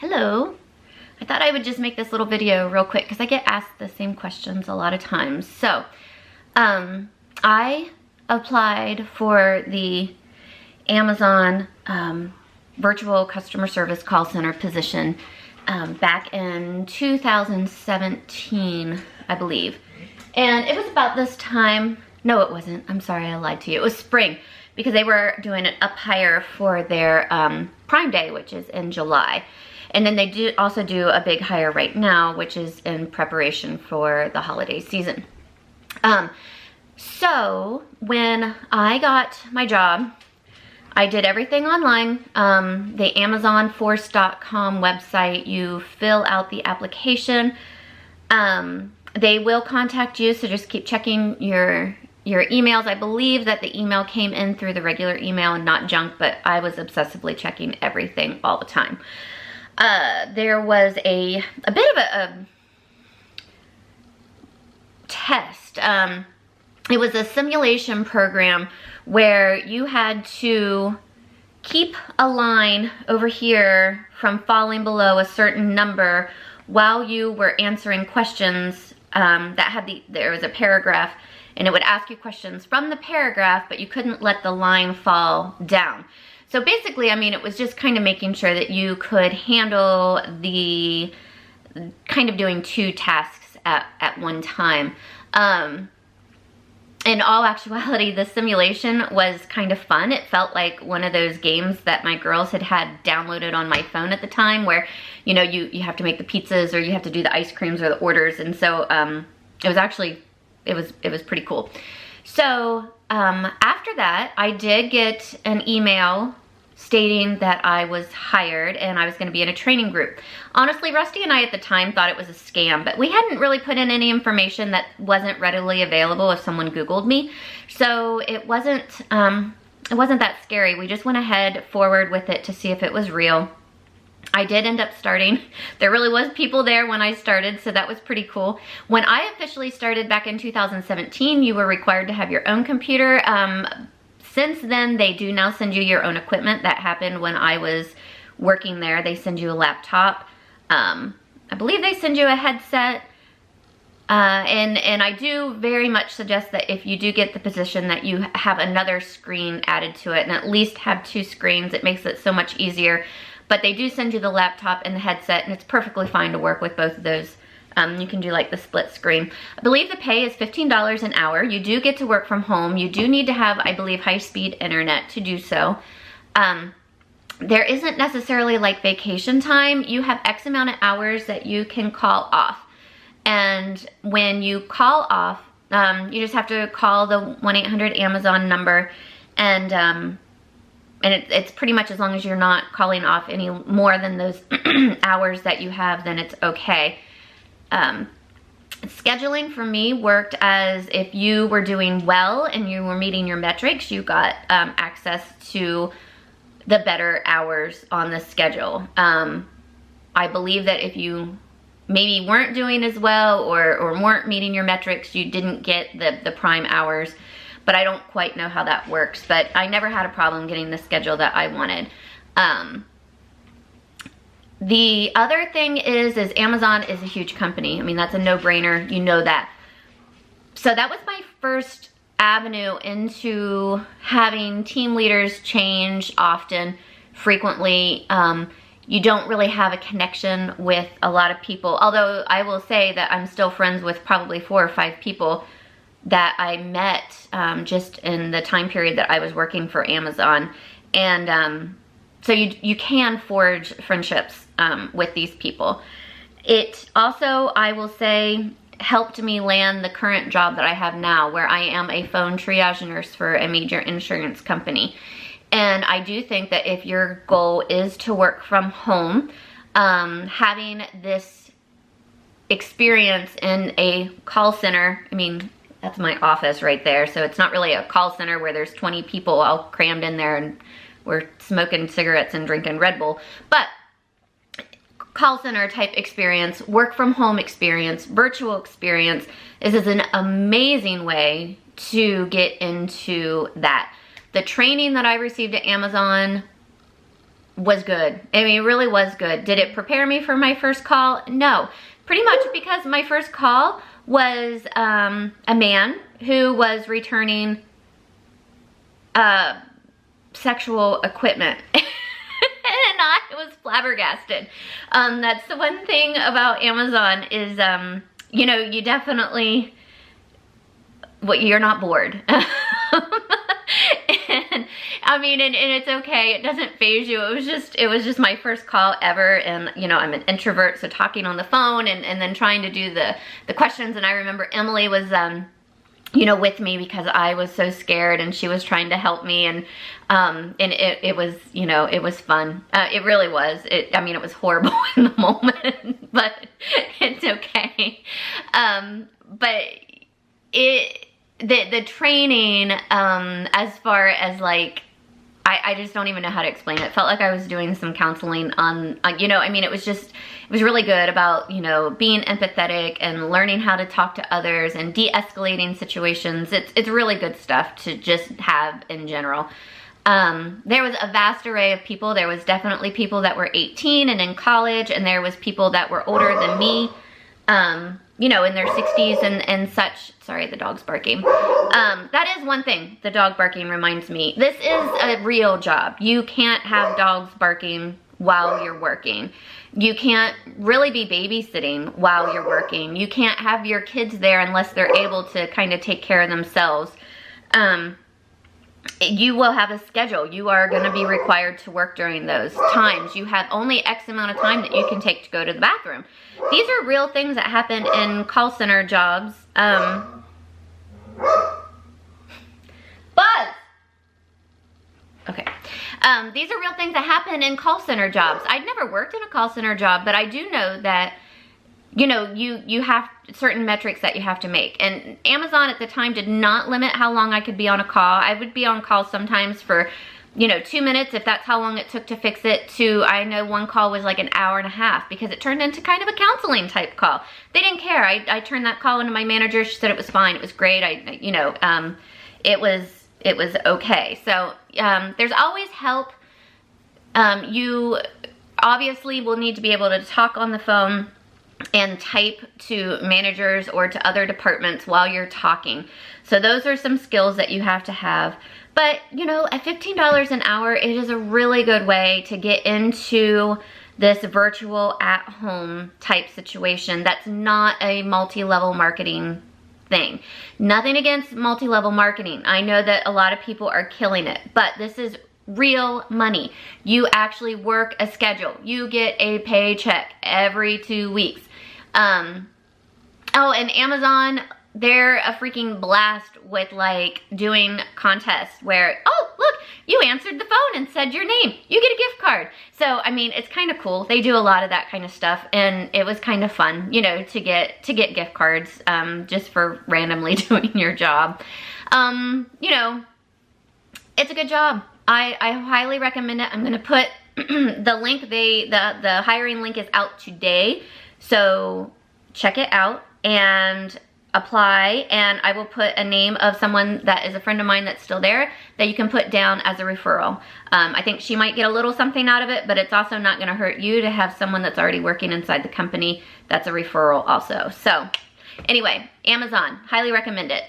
Hello. I thought I would just make this little video real quick because I get asked the same questions a lot of times. So, I applied for the Amazon virtual customer service call center position back in 2017, I believe. And it was about this time. No, it wasn't. I'm sorry, I lied to you. It was spring because they were doing an up hire for their Prime Day, which is in July. And then they also do a big hire right now, which is in preparation for the holiday season. So when I got my job, I did everything online. The AmazonForce.com website, you fill out the application. They will contact you, so just keep checking your emails. I believe that the email came in through the regular email and not junk, but I was obsessively checking everything all the time. There was a bit of a test. It was a simulation program where you had to keep a line over here from falling below a certain number while you were answering questions that had there was a paragraph, and it would ask you questions from the paragraph, but you couldn't let the line fall down. So basically, I mean, it was just kind of making sure that you could handle the kind of doing two tasks at one time. In all actuality, the simulation was kind of fun. It felt like one of those games that my girls had downloaded on my phone at the time where, you know, you have to make the pizzas or you have to do the ice creams or the orders. And so it was actually, it was pretty cool. So after that, I did get an email stating that I was hired and I was going to be in a training group. Honestly, Rusty and I at the time thought it was a scam, but we hadn't really put in any information that wasn't readily available if someone Googled me. So it wasn't that scary. We just went ahead forward with it to see if it was real. I did end up starting. There really was people there when I started, so that was pretty cool. When I officially started back in 2017, you were required to have your own computer. Since then, they do now send you your own equipment. That happened when I was working there. They send you a laptop. I believe they send you a headset. And I do very much suggest that if you do get the position that you have another screen added to it and at least have two screens. It makes it so much easier. But they do send you the laptop and the headset, and it's perfectly fine to work with both of those. You can do like the split screen. I believe the pay is $15 an hour. You do get to work from home. You do need to have, I believe, high-speed internet to do so. There isn't necessarily like vacation time. You have X amount of hours that you can call off. And when you call off, you just have to call the 1-800-AMAZON number, and it's pretty much as long as you're not calling off any more than those hours that you have, then it's okay. Scheduling for me worked as if you were doing well and you were meeting your metrics, you got access to the better hours on the schedule. I believe that if you maybe weren't doing as well or weren't meeting your metrics, you didn't get the prime hours, but I don't quite know how that works. But I never had a problem getting the schedule that I wanted. The other thing is Amazon is a huge company. I mean, that's a no-brainer. You know that. So that was my first avenue into having team leaders change often, frequently. You don't really have a connection with a lot of people. Although I will say that I'm still friends with probably 4 or 5 people that I met just in the time period that I was working for Amazon. And so you can forge friendships with these people. It also, I will say, helped me land the current job that I have now, where I am a phone triage nurse for a major insurance company. And I do think that if your goal is to work from home, having this experience in a call center, I mean, that's my office right there, so it's not really a call center where there's 20 people all crammed in there and we're smoking cigarettes and drinking Red Bull, but call center type experience, work from home experience, virtual experience, this is an amazing way to get into that. The training that I received at Amazon was good. I mean, it really was good. Did it prepare me for my first call? No. Pretty much because my first call was a man who was returning sexual equipment. And I was flabbergasted. That's the one thing about Amazon is, you know, you definitely, you're not bored. And I mean, and it's okay. It doesn't faze you. It was just my first call ever. And, you know, I'm an introvert, so talking on the phone and then trying to do the questions. And I remember Emily was, you know, with me because I was so scared, and she was trying to help me, and it was, you know, it was fun. It really was. I mean, it was horrible in the moment, but it's okay. But the training, as far as like, I just don't even know how to explain it. It felt like I was doing some counseling on, you know, I mean, it was really good about, you know, being empathetic and learning how to talk to others and de-escalating situations. It's really good stuff to just have in general. There was a vast array of people. There was definitely people that were 18 and in college, and there was people that were older than me, you know, in their 60s and such. Sorry, the dog's barking. That is one thing. The dog barking reminds me. This is a real job. You can't have dogs barking while you're working. You can't really be babysitting while you're working. You can't have your kids there unless they're able to kind of take care of themselves. You will have a schedule. You are going to be required to work during those times. You have only X amount of time that you can take to go to the bathroom. These are real things that happen in call center jobs. Buzz! Okay. These are real things that happen in call center jobs. I'd never worked in a call center job, but I do know that, you know, you have certain metrics that you have to make. And Amazon at the time did not limit how long I could be on a call. I would be on call sometimes for, you know, 2 minutes if that's how long it took to fix it, to, I know one call was like an hour and a half because it turned into kind of a counseling type call. They didn't care. I turned that call into my manager. She said it was fine. It was great. You know, it was okay. So there's always help. You obviously will need to be able to talk on the phone and type to managers or to other departments while you're talking. So those are some skills that you have to have. But, you know, at $15 an hour, it is a really good way to get into this virtual at-home type situation that's not a multi-level marketing thing. Nothing against multi-level marketing. I know that a lot of people are killing it, but this is real money. You actually work a schedule. You get a paycheck every 2 weeks. Oh, and Amazon, they're a freaking blast with like doing contests where, oh, look, you answered the phone and said your name. You get a gift card. So, I mean, it's kind of cool. They do a lot of that kind of stuff, and it was kind of fun, you know, to get gift cards, just for randomly doing your job. You know, it's a good job. I highly recommend it. I'm going to put the link, the hiring link is out today. So check it out and apply, and I will put a name of someone that is a friend of mine that's still there that you can put down as a referral. I think she might get a little something out of it, but it's also not going to hurt you to have someone that's already working inside the company that's a referral also. So anyway, Amazon, highly recommend it.